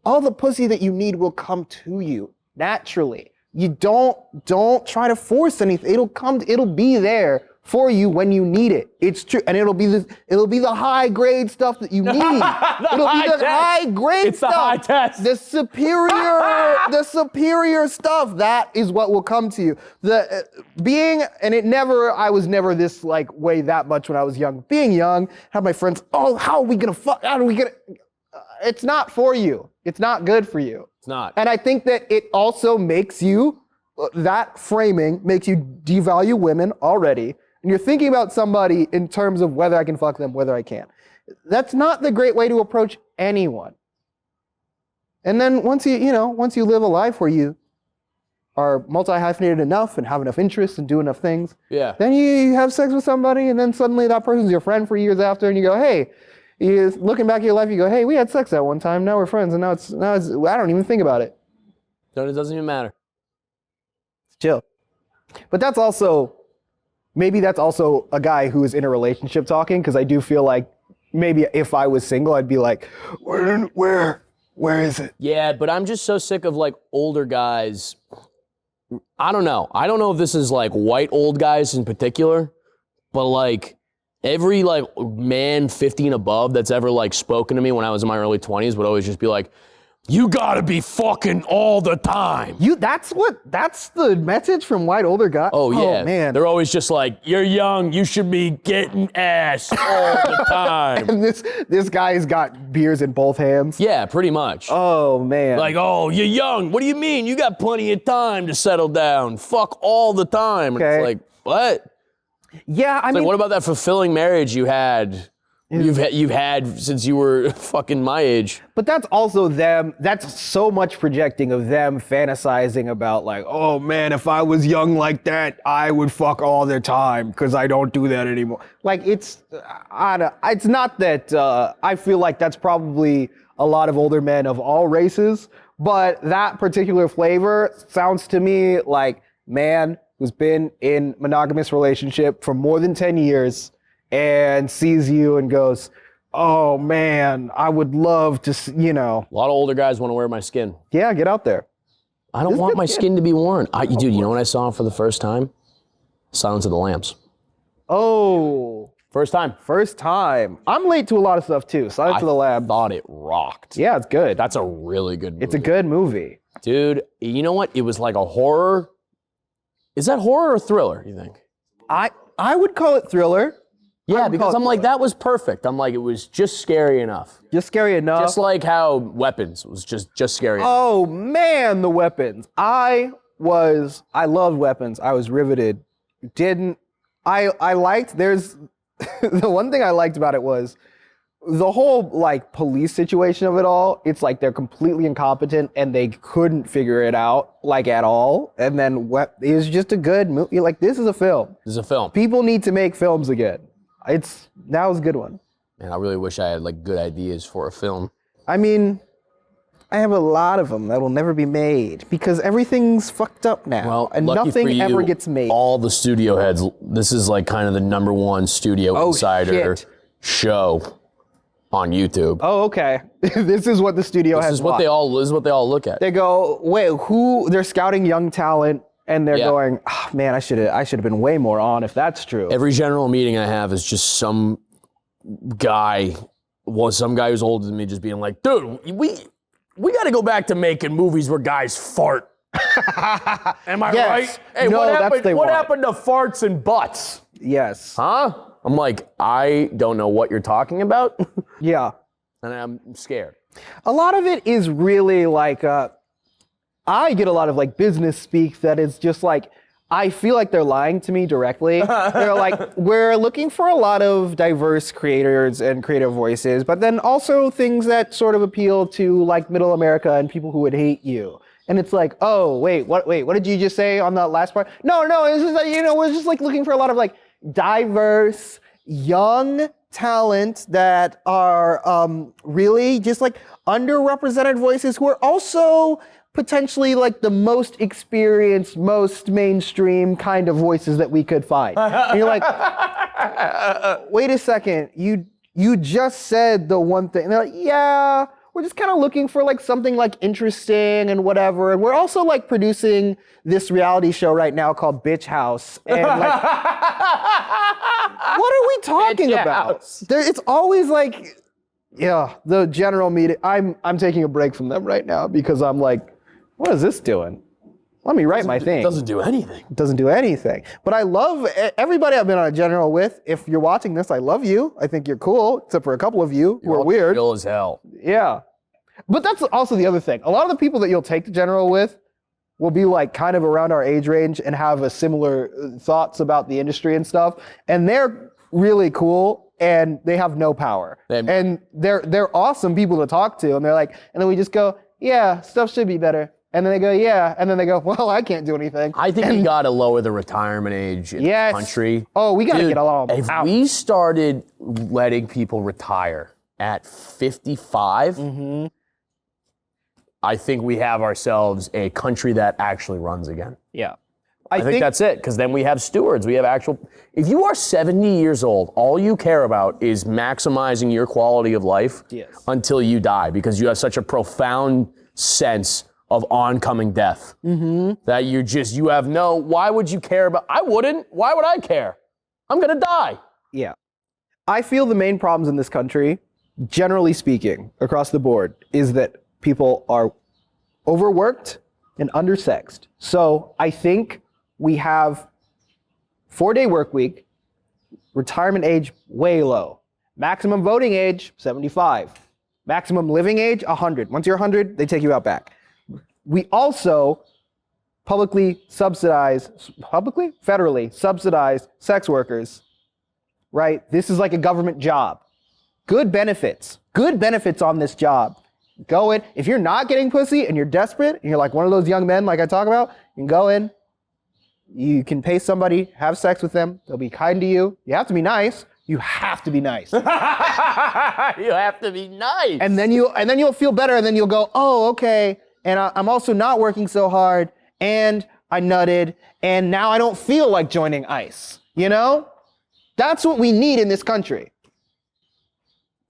all the pussy that you need will come to you naturally. You don't try to force anything. It'll be there for you when you need it. It's true, and it'll be the high grade stuff that you need. It'll be the high grade it's stuff. The high test. The superior stuff. That is what will come to you. I was never this way that much when I was young. Being young, had my friends. Oh, how are we gonna fuck? How are we gonna? It's not for you. It's not good for you. It's not. And I think that it also makes you, that framing makes you devalue women already. And you're thinking about somebody in terms of whether I can fuck them, whether I can't. That's not the great way to approach anyone. And then once you live a life where you are multi-hyphenated enough and have enough interests and do enough things, then you have sex with somebody, and then suddenly that person's your friend for years after, and you go, hey, looking back at your life, you go, hey, we had sex that one time, now we're friends, and now it's I don't even think about it. No, it doesn't even matter. It's chill. But maybe that's also a guy who is in a relationship talking, because I do feel like maybe if I was single, I'd be like, where is it? Yeah, but I'm just so sick of older guys. I don't know. I don't know if this is white old guys in particular, but every man 50 and above that's ever spoken to me when I was in my early 20s would always just be like, you gotta be fucking all the time. That's the message from white older guys? Oh yeah. Oh man. They're always just like, you're young, you should be getting ass all the time. And this guy's got beers in both hands? Yeah, pretty much. Oh man. Oh, you're young. What do you mean? You got plenty of time to settle down. Fuck all the time. Okay. And it's what? Yeah, I mean, what about that fulfilling marriage you had? You've had since you were fucking my age. But that's also them. That's so much projecting of them fantasizing about oh man, if I was young like that, I would fuck all the time because I don't do that anymore. It's not that I feel like that's probably a lot of older men of all races, but that particular flavor sounds to me like man who's been in monogamous relationship for more than 10 years and sees you and goes, oh man, I would love to, A lot of older guys want to wear my skin. Yeah, get out there. I don't want my skin to be worn. Dude, you know when I saw it for the first time? Silence of the Lambs. Oh. First time. I'm late to a lot of stuff too. Silence of the Lambs. I thought it rocked. Yeah, it's good. That's a really good movie. It's a good movie. Dude, you know what? It was like a horror. Is that horror or thriller, you think? I would call it thriller. Yeah, because I'm that was perfect. I'm it was just scary enough. Just scary enough? Just like how Weapons was just scary enough. Oh man, the Weapons. I loved Weapons. I was riveted. I liked, the one thing I liked about it was the whole police situation of it all. It's they're completely incompetent and they couldn't figure it out at all. And then it was just a good movie. This is a film. This is a film. People need to make films again. That was a good one. Man, I really wish I had good ideas for a film. I mean, I have a lot of them that will never be made because everything's fucked up now, and nothing ever gets made. All the studio heads. This is kind of the #1 Studio Insider show on YouTube. Oh, okay. This is what the studio has. This is what they all look at. They go, wait, who? They're scouting young talent. And they're going, oh, man, I should have been way more on if that's true. Every general meeting I have is just some guy who's older than me just being like, dude, we got to go back to making movies where guys fart. Am I right? Hey, no, what happened to farts and butts? Yes. Huh? I'm I don't know what you're talking about. Yeah. And I'm scared. A lot of it is really I get a lot of business speak that is just I feel like they're lying to me directly. They're we're looking for a lot of diverse creators and creative voices, but then also things that sort of appeal to middle America and people who would hate you. And it's like, oh, wait, what did you just say on the last part? No, it's just like, we're just like looking for a lot of like diverse, young talent that are really just like underrepresented voices who are also potentially like the most experienced, most mainstream kind of voices that we could find. And you're like, wait a second, you just said the one thing. And they're like, yeah, we're just kind of looking for like something like interesting and whatever. And we're also like producing this reality show right now called Bitch House. And like, what are we talking about? It's always like, yeah, the general meeting. I'm taking a break from them right now because I'm like, what is this doing? Let me write my thing. It doesn't do anything. It doesn't do anything. But I love everybody I've been on a general with. If you're watching this, I love you. I think you're cool, except for a couple of you who are weird. Chill as hell. Yeah. But that's also the other thing. A lot of the people that you'll take the general with will be like kind of around our age range and have a similar thoughts about the industry and stuff. And they're really cool and they have no power. And they're awesome people to talk to. And they're like, and then we just go, yeah, stuff should be better. And then they go, yeah. And then they go, well, I can't do anything. I think we got to lower the retirement age in the country. Oh, we got to get along. If we started letting people retire at 55, I think we have ourselves a country that actually runs again. Yeah. I think that's it, because then we have stewards. We have actual. If you are 70 years old, all you care about is maximizing your quality of life until you die, because you have such a profound sense of oncoming death that you have no. Why would you care about? I wouldn't. Why would I care? I'm gonna die. Yeah. I feel the main problems in this country, generally speaking, across the board, is that people are overworked and undersexed. So I think we have 4-day work week, retirement age way low, maximum voting age 75, maximum living age 100. Once you're 100, they take you out back. We also federally subsidize sex workers, right? This is like a government job. Good benefits on this job. Go in. If you're not getting pussy and you're desperate and you're like one of those young men like I talk about, you can go in. You can pay somebody, have sex with them. They'll be kind to you. You have to be nice. You have to be nice. You have to be nice. And then you'll feel better, and then you'll go, oh, okay. And I'm also not working so hard, and I nutted, and now I don't feel like joining ICE. You know? That's what we need in this country.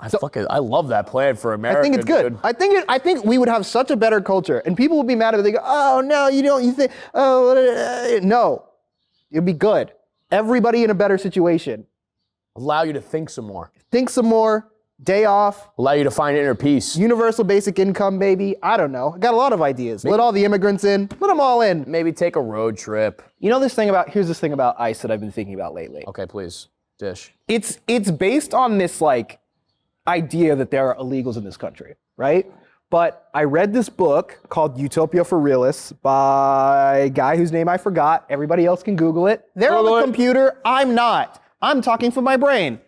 I love that plan for America. I think it's good. Dude. I think we would have such a better culture, and people would be mad if they go, oh no, you think, oh no, it'd be good. Everybody in a better situation. Allow you to think some more. Think some more. Day off. Allow you to find inner peace. Universal basic income, maybe. I don't know. I got a lot of ideas. Let all the immigrants in. Let them all in. Maybe take a road trip. Here's this thing about ICE that I've been thinking about lately. Okay, please. Dish. It's based on this like idea that there are illegals in this country, right? But I read this book called Utopia for Realists by a guy whose name I forgot. Everybody else can Google it. They're on the computer. I'm not. I'm talking from my brain.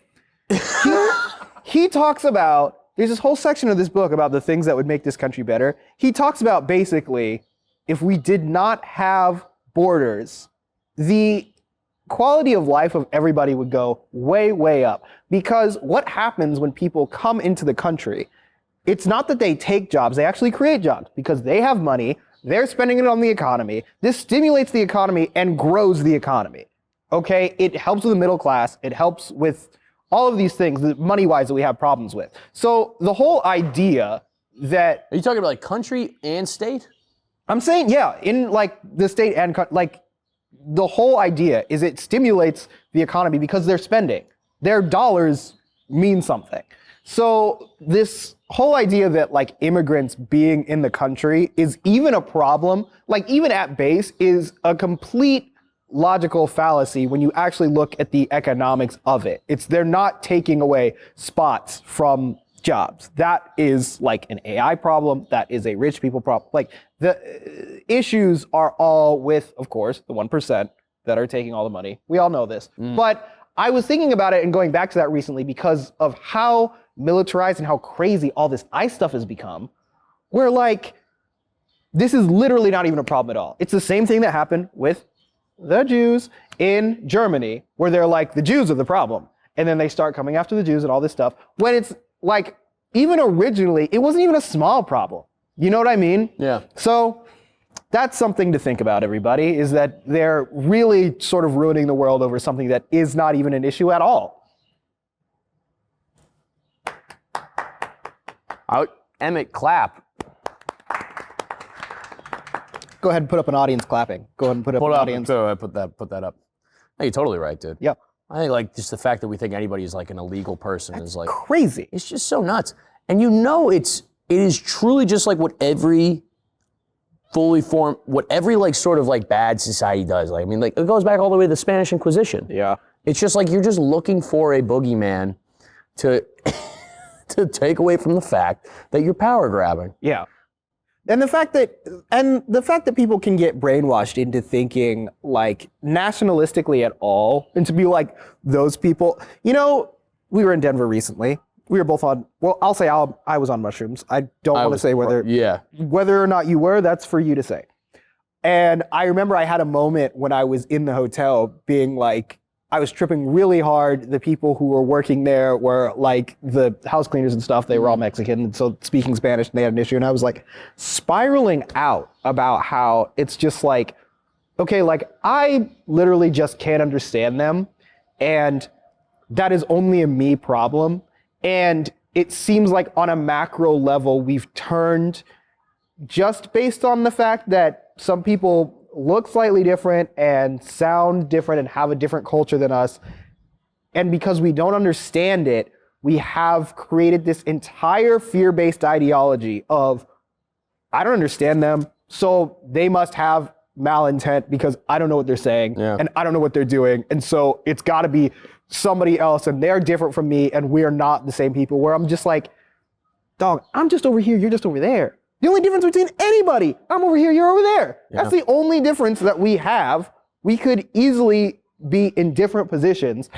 He talks about, there's this whole section of this book about the things that would make this country better. He talks about basically, if we did not have borders, the quality of life of everybody would go way, way up. Because what happens when people come into the country, it's not that they take jobs, they actually create jobs because they have money, they're spending it on the economy. This stimulates the economy and grows the economy. Okay, it helps with the middle class, it helps with all of these things, money-wise, that we have problems with. So the whole idea that... Are you talking about like country and state? I'm saying, yeah, in like the state and like the whole idea is it stimulates the economy because they're spending. Their dollars mean something. So this whole idea that like immigrants being in the country is even a problem, like even at base, is a complete logical fallacy when you actually look at the economics of it. They're not taking away spots from jobs. That is like an AI problem. That is a rich people problem. Like the issues are all with, of course, the 1% that are taking all the money. We all know this. But I was thinking about it and going back to that recently because of how militarized and how crazy all this ICE stuff has become. Where like, this is literally not even a problem at all. It's the same thing that happened with the Jews in Germany, where they're like, the Jews are the problem. And then they start coming after the Jews and all this stuff. When it's like, even originally, it wasn't even a small problem. You know what I mean? Yeah. So that's something to think about, everybody, is that they're really sort of ruining the world over something that is not even an issue at all. Emmett, clap. Go ahead and put up an audience clapping. Go ahead and put up an audience. Put that up. No, you're totally right, dude. Yep. I think like just the fact that we think anybody is like an illegal person is like Crazy. it's just so nuts. And you know it is truly just like what every like sort of like bad society does. Like I mean, like it goes back all the way to the Spanish Inquisition. Yeah. It's just like you're just looking for a boogeyman to to take away from the fact that you're power grabbing. Yeah. And the fact that people can get brainwashed into thinking like nationalistically at all, and to be like those people. You know, we were in Denver recently. We were both on. Well, I'll say I was on mushrooms. I don't want to say whether or not you were. That's for you to say. And I remember I had a moment when I was in the hotel, being like, I was tripping really hard. The people who were working there were like the house cleaners and stuff. They were all Mexican, so speaking Spanish, and they had an issue. And I was like spiraling out about how it's just like, okay, like I literally just can't understand them. And that is only a me problem. And it seems like on a macro level, we've turned just based on the fact that some people look slightly different and sound different and have a different culture than us. And because we don't understand it, we have created this entire fear-based ideology of, I don't understand them, so they must have malintent because I don't know what they're saying and I don't know what they're doing. And so it's gotta be somebody else and they're different from me and we're not the same people, where I'm just like, dog, I'm just over here, you're just over there. The only difference between anybody, I'm over here, you're over there. Yeah. That's the only difference that we have. We could easily be in different positions.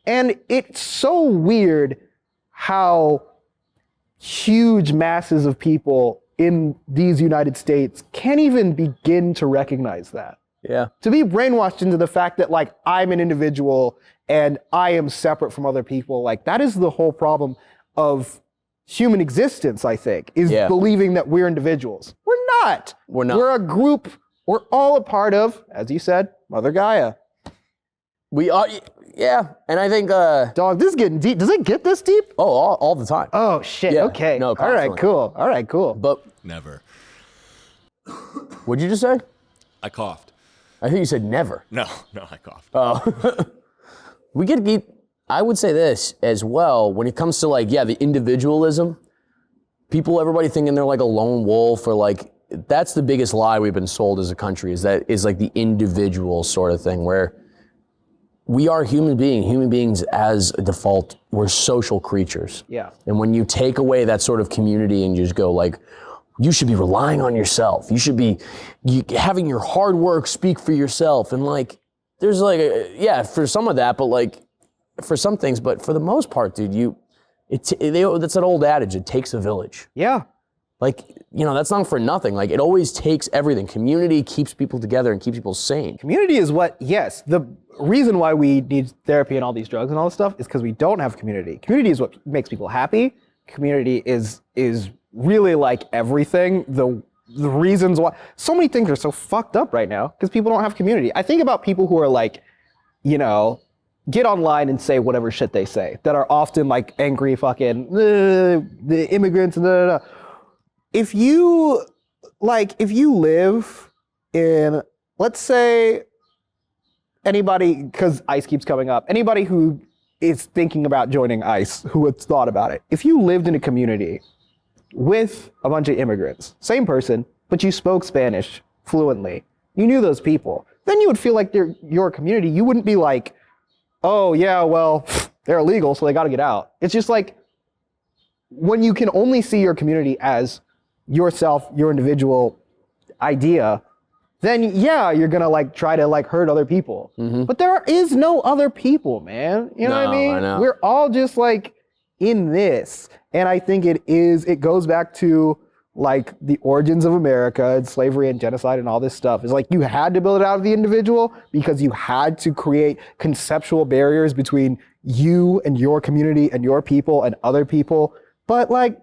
And it's so weird how huge masses of people in these United States can't even begin to recognize that. Yeah. To be brainwashed into the fact that like I'm an individual and I am separate from other people, like that is the whole problem of human existence, I think, is believing that we're individuals. We're not. We're not. We're a group. We're all a part of, as you said, Mother Gaia. We are, yeah. And I think, dog, this is getting deep. Does it get this deep? Oh, all the time. Oh, shit. Yeah. Okay. No, all constantly. right, cool. All right, cool. But Never. what'd you just say? I coughed. I think you said never. No, I coughed. Oh. We get deep. I would say this as well, when it comes to like, the individualism, everybody thinking they're like a lone wolf or like, that's the biggest lie we've been sold as a country, is like the individual sort of thing, where we are human beings as a default, we're social creatures. Yeah. And when you take away that sort of community and you just go like, you should be relying on yourself. You should be having your hard work speak for yourself. And like, there's like, for some of that, but like, for some things, but for the most part, dude, that's that old adage, it takes a village. Yeah. Like, that's not for nothing. Like, it always takes everything. Community keeps people together and keeps people sane. Community is the reason why we need therapy and all these drugs and all this stuff is because we don't have community. Community is what makes people happy. Community is really like everything. The reasons why so many things are so fucked up right now because people don't have community. I think about people who are like, get online and say whatever shit they say that are often like angry fucking the immigrants and If you live in, let's say, anybody, because ICE keeps coming up, anybody who is thinking about joining ICE, who has thought about it, if you lived in a community with a bunch of immigrants, same person, but you spoke Spanish fluently, you knew those people, then you would feel like they're your community. You wouldn't be like, oh yeah, well, they're illegal, so they gotta get out. It's just like, when you can only see your community as yourself, your individual idea, then you're gonna like try to like hurt other people. Mm-hmm. But there is no other people, man. You know what I mean? I know. We're all just like in this. And I think it goes back to like the origins of America and slavery and genocide and all this stuff. It's like you had to build it out of the individual because you had to create conceptual barriers between you and your community and your people and other people. But like,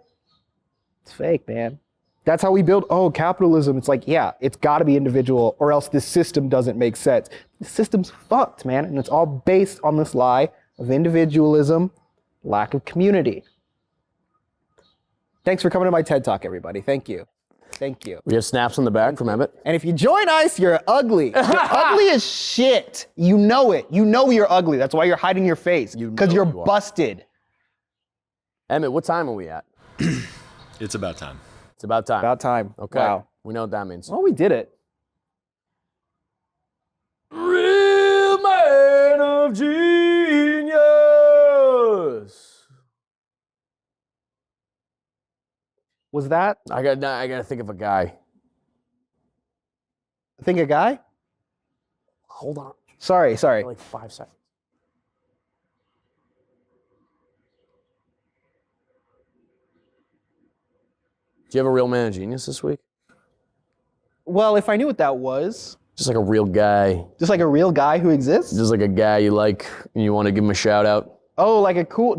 it's fake, man. That's how we build, capitalism. It's like, yeah, it's gotta be individual or else this system doesn't make sense. The system's fucked, man. And it's all based on this lie of individualism, lack of community. Thanks for coming to my TED Talk, everybody. Thank you. Thank you. We have snaps on the back from Emmett. And if you join ICE, you're ugly. You're ugly as shit. You know it. You know you're ugly. That's why you're hiding your face. Because you're busted. Emmett, what time are we at? It's about time. It's about time. About time. Okay. Wow. We know what that means. Well, we did it. Real man of genius. Was that? I gotta think of a guy. Think a guy? Hold on. Sorry. Like 5 seconds. Do you have a real man of genius this week? Well, if I knew what that was, Just like a real guy. just like a real guy who exists? Just like a guy you like and you want to give him a shout out. Oh, like a cool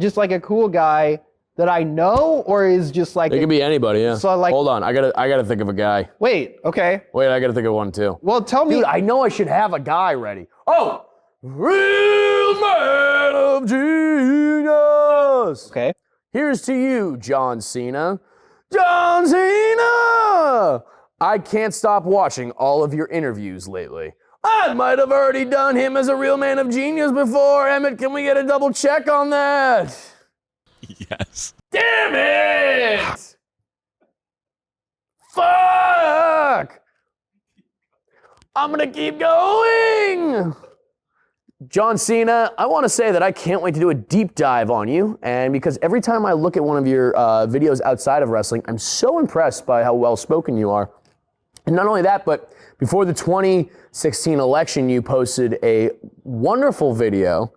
guy that I know, or is just like It could be anybody, yeah. So, like- Hold on, I gotta think of a guy. Wait, okay. Wait, I gotta think of one too. Well, tell me. Dude, I know I should have a guy ready. Oh! Real man of genius! Okay. Here's to you, John Cena. John Cena! I can't stop watching all of your interviews lately. I might have already done him as a real man of genius before. Emmett, can we get a double check on that? Yes. Damn it! Fuck! I'm gonna keep going! John Cena, I want to say that I can't wait to do a deep dive on you, and because every time I look at one of your videos outside of wrestling, I'm so impressed by how well spoken you are. And not only that, but before the 2016 election, you posted a wonderful video.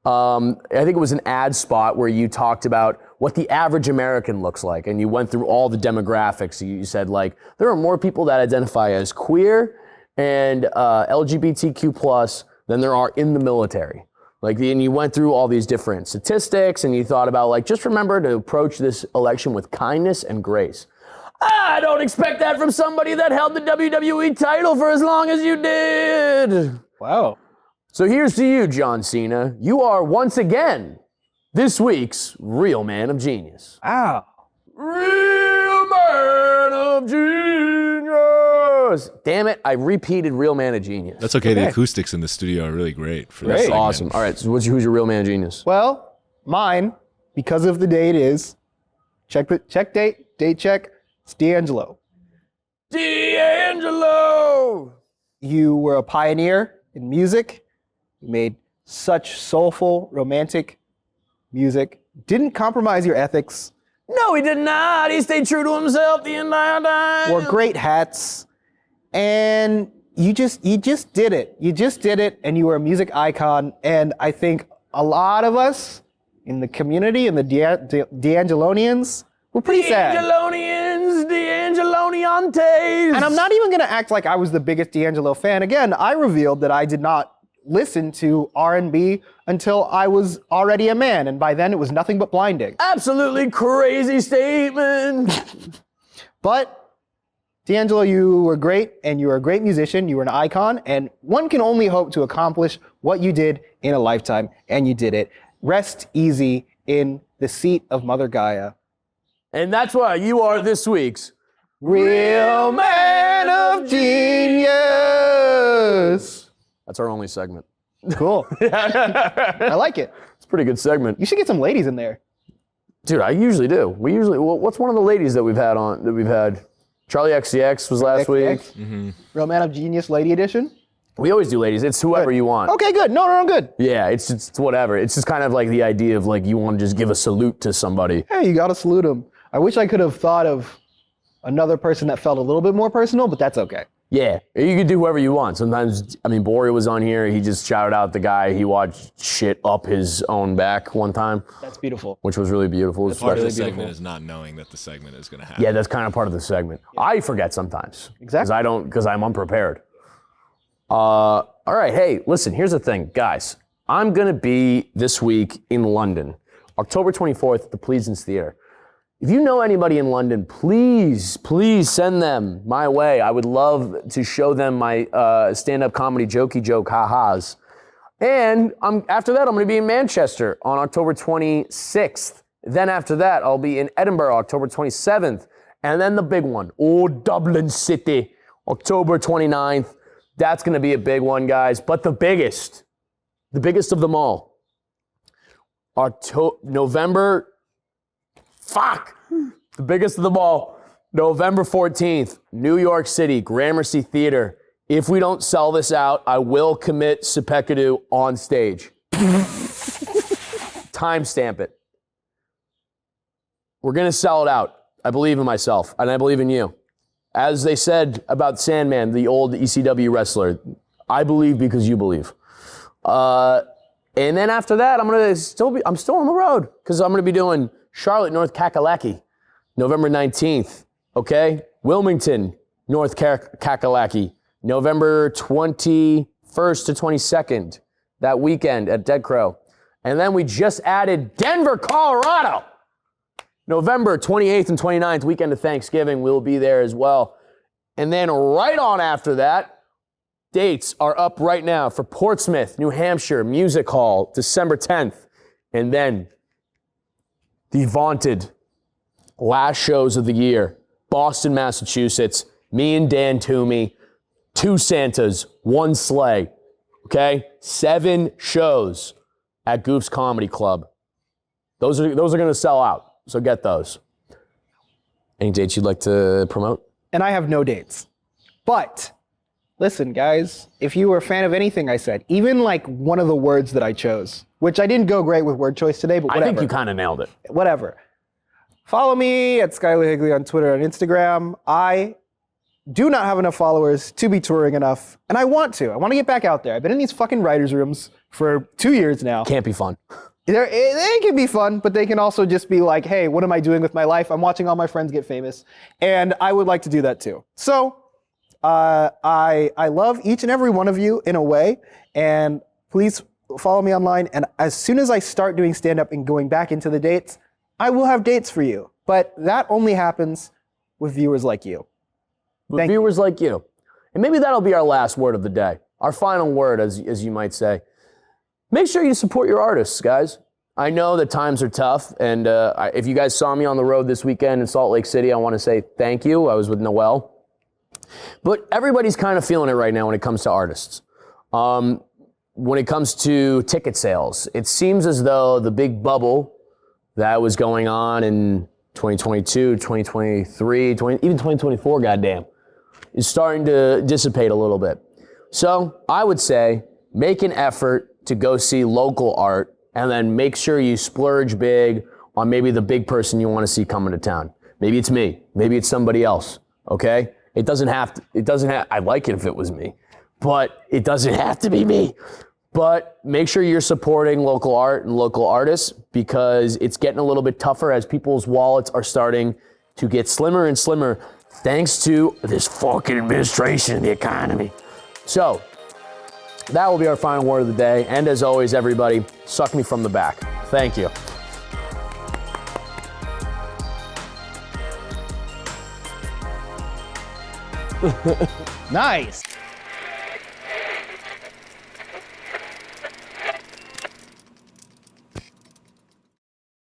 I think it was an ad spot where you talked about what the average American looks like, and you went through all the demographics. You said, like, there are more people that identify as queer and LGBTQ+ than there are in the military. Like, and you went through all these different statistics, and you thought about, like, just remember to approach this election with kindness and grace. I don't expect that from somebody that held the WWE title for as long as you did. Wow. So here's to you, John Cena. You are once again this week's Real Man of Genius. Wow. Real Man of Genius. Damn it, I repeated Real Man of Genius. That's okay. The acoustics in the studio are really great for this That's segment. awesome. All right, so who's your Real Man of Genius? Well, mine, because of the day it is, check date check, it's D'Angelo. D'Angelo! You were a pioneer in music. You made such soulful, romantic music. Didn't compromise your ethics. No, he did not. He stayed true to himself the entire time. Wore great hats. And you just did it. You just did it, and you were a music icon. And I think a lot of us in the community and the D'Angelonians were pretty sad. D'Angeloniantes. And I'm not even gonna act like I was the biggest D'Angelo fan. Again, I revealed that I did not listen to R&B until I was already a man, and by then it was nothing but blinding. Absolutely crazy statement. But D'Angelo, you were great, and you were a great musician. You were an icon, and one can only hope to accomplish what you did in a lifetime, and you did it. Rest easy in the seat of Mother Gaia. And that's why you are this week's Real Man of Genius. That's our only segment. Cool. I like it. It's a pretty good segment. You should get some ladies in there. Dude, I usually do. What's one of the ladies that we've had? Charlie XCX was last week. Real Man of Genius Lady Edition. We always do ladies. It's whoever you want. Okay, good. No, good. Yeah, it's whatever. It's just kind of like the idea of like you want to just give a salute to somebody. Hey, you gotta salute him. I wish I could have thought of another person that felt a little bit more personal, but that's okay. Yeah, you could do whoever you want. Sometimes, I mean, Boria was on here. He just shouted out the guy he watched shit up his own back one time. That's beautiful. Which was really beautiful. Part of Especially the segment is not knowing that the segment is going to happen. Yeah, that's kind of part of the segment. I forget sometimes. Exactly. Because I'm unprepared. All right, hey, listen, here's the thing, guys. I'm going to be this week in London, October 24th at the Pleasance Theatre. If you know anybody in London, please send them my way. I would love to show them my stand-up comedy jokey joke ha-has. And after that, I'm going to be in Manchester on October 26th. Then after that, I'll be in Edinburgh, October 27th. And then the big one, Dublin City, October 29th. That's going to be a big one, guys. But the biggest of them all, November... The biggest of them all, November 14th, New York City, Gramercy Theater. If we don't sell this out, I will commit Seppuku on stage. Timestamp it. We're going to sell it out. I believe in myself, and I believe in you. As they said about Sandman, the old ECW wrestler, I believe because you believe. And then after that, I'm still on the road because I'm going to be doing Charlotte, North Kakalaki, November 19th, okay? Wilmington, North Kakalaki, November 21st to 22nd, that weekend at Dead Crow. And then we just added Denver, Colorado, November 28th and 29th, weekend of Thanksgiving, we'll be there as well. And then right on after that, dates are up right now for Portsmouth, New Hampshire, Music Hall, December 10th. And then the vaunted last shows of the year, Boston, Massachusetts, me and Dan Toomey, 2 Santas, 1 sleigh, okay? 7 shows at Goof's Comedy Club. Those are going to sell out, so get those. Any dates you'd like to promote? And I have no dates. But listen, guys, if you were a fan of anything I said, even like one of the words that I chose, which I didn't go great with word choice today, but whatever. I think you kind of nailed it. Whatever. Follow me at Skyler Higley on Twitter and Instagram. I do not have enough followers to be touring enough, and I want to. I want to get back out there. I've been in these fucking writers' rooms for 2 years now. Can't be fun. They can be fun, but they can also just be like, hey, what am I doing with my life? I'm watching all my friends get famous, and I would like to do that too. So I love each and every one of you in a way, and please follow me online. And as soon as I start doing stand-up and going back into the dates, I will have dates for you. But that only happens with viewers like you. With viewers like you. And maybe that'll be our last word of the day. Our final word, as you might say. Make sure you support your artists, guys. I know that times are tough, and if you guys saw me on the road this weekend in Salt Lake City, I want to say thank you. I was with Noel. But everybody's kind of feeling it right now when it comes to artists. When it comes to ticket sales, it seems as though the big bubble that was going on in 2022, 2023, even 2024, goddamn, is starting to dissipate a little bit. So I would say make an effort to go see local art, and then make sure you splurge big on maybe the big person you want to see coming to town. Maybe it's me. Maybe it's somebody else. Okay? It doesn't have, I'd like it if it was me, but it doesn't have to be me. But make sure you're supporting local art and local artists, because it's getting a little bit tougher as people's wallets are starting to get slimmer and slimmer thanks to this fucking administration, the economy. So that will be our final word of the day. And as always, everybody, suck me from the back. Thank you. Nice.